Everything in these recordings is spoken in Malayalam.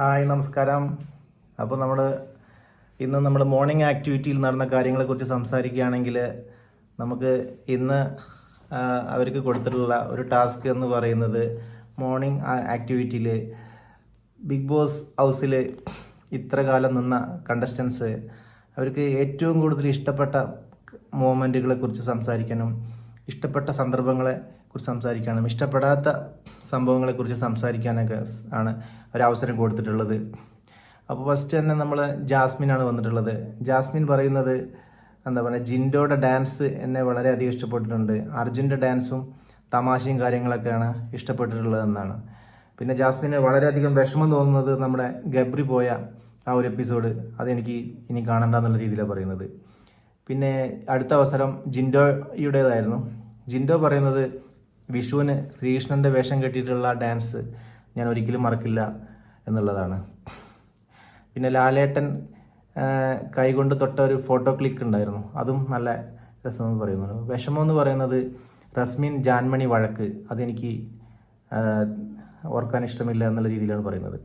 ഹായ് നമസ്കാരം. അപ്പോൾ നമ്മൾ മോർണിംഗ് ആക്ടിവിറ്റിയിൽ നടന്ന കാര്യങ്ങളെക്കുറിച്ച് സംസാരിക്കുകയാണെങ്കിൽ നമുക്ക് ഇന്ന് അവർക്ക് കൊടുത്തിട്ടുള്ള ഒരു ടാസ്ക് എന്ന് പറയുന്നത് മോർണിംഗ് ആക്ടിവിറ്റിയിൽ ബിഗ് ബോസ് ഹൗസിൽ ഇത്ര കാലം നിന്ന കണ്ടസ്റ്റൻസ് അവർക്ക് ഏറ്റവും കൂടുതൽ ഇഷ്ടപ്പെട്ട മൊമെൻറ്റുകളെക്കുറിച്ച് സംസാരിക്കാനും ഇഷ്ടപ്പെട്ട സന്ദർഭങ്ങളെ കുറിച്ച് സംസാരിക്കാനും ഇഷ്ടപ്പെടാത്ത സംഭവങ്ങളെക്കുറിച്ച് സംസാരിക്കാനൊക്കെ ആണ് ഒരവസരം കൊടുത്തിട്ടുള്ളത്. അപ്പോൾ ഫസ്റ്റ് തന്നെ നമ്മൾ ജാസ്മിനാണ് വന്നിട്ടുള്ളത്. ജാസ്മിൻ പറയുന്നത് എന്താ പറയുക, ജിൻഡോയുടെ ഡാൻസ് എന്നെ വളരെയധികം ഇഷ്ടപ്പെട്ടിട്ടുണ്ട്, അർജുൻ്റെ ഡാൻസും തമാശയും കാര്യങ്ങളൊക്കെയാണ് ഇഷ്ടപ്പെട്ടിട്ടുള്ളതെന്നാണ്. പിന്നെ ജാസ്മിന് വളരെയധികം വിഷമം തോന്നുന്നത് നമ്മുടെ ഗബ്രി പോയ ആ ഒരു എപ്പിസോഡ്, അതെനിക്ക് ഇനി കാണണ്ടെന്നുള്ള രീതിയിലാണ് പറയുന്നത്. പിന്നെ അടുത്ത അവസരം ജിൻഡോയുടേതായിരുന്നു. ജിൻഡോ പറയുന്നത് വിഷുവിന് ശ്രീകൃഷ്ണൻ്റെ വേഷം കെട്ടിയിട്ടുള്ള ഡാൻസ് ഞാൻ ഒരിക്കലും മറക്കില്ല എന്നുള്ളതാണ്. പിന്നെ ലാലേട്ടൻ കൈകൊണ്ട് തൊട്ട ഒരു ഫോട്ടോ ക്ലിക്ക് ഉണ്ടായിരുന്നു, അതും നല്ല രസമെന്ന് പറയുന്നു. വിഷമം എന്ന് പറയുന്നത് റസ്മിൻ ജാൻമണി വഴക്ക്, അതെനിക്ക് ഓർക്കാൻ ഇഷ്ടമില്ല എന്നുള്ള രീതിയിലാണ് പറയുന്നത്.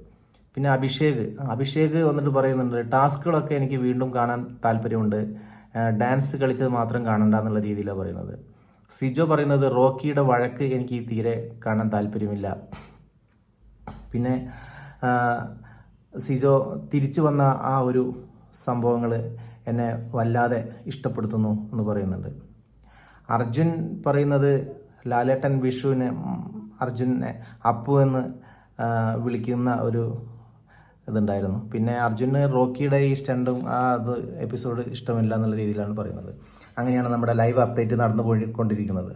പിന്നെ അഭിഷേക് വന്നിട്ട് പറയുന്നുണ്ട്, ടാസ്കുകളൊക്കെ എനിക്ക് വീണ്ടും കാണാൻ താല്പര്യമുണ്ട്, ഡാൻസ് കളിച്ചത് മാത്രം കാണണ്ട എന്നുള്ള രീതിയിലാണ് പറയുന്നത്. സിജോ പറയുന്നത് റോക്കിയുടെ വഴക്ക് എനിക്ക് തീരെ കാണാൻ താല്പര്യമില്ല. പിന്നെ സിജോ തിരിച്ചു വന്ന ആ ഒരു സംഭവങ്ങൾ എന്നെ വല്ലാതെ ഇഷ്ടപ്പെടുത്തുന്നു എന്ന് പറയുന്നുണ്ട്. അർജുൻ പറയുന്നത് ലാലേട്ടൻ വിഷുവിന് അർജുനെ അപ്പു എന്ന് വിളിക്കുന്ന ഒരു ഇതുണ്ടായിരുന്നു. പിന്നെ അർജുന് റോക്കിയുടെ ഈ സ്റ്റണ്ടും അത് എപ്പിസോഡ് ഇഷ്ടമില്ല എന്നുള്ള രീതിയിലാണ് പറയുന്നത്. അങ്ങനെയാണ് നമ്മുടെ ലൈവ് അപ്ഡേറ്റ് നടന്നു പോയിക്കൊണ്ടിരിക്കുന്നത്.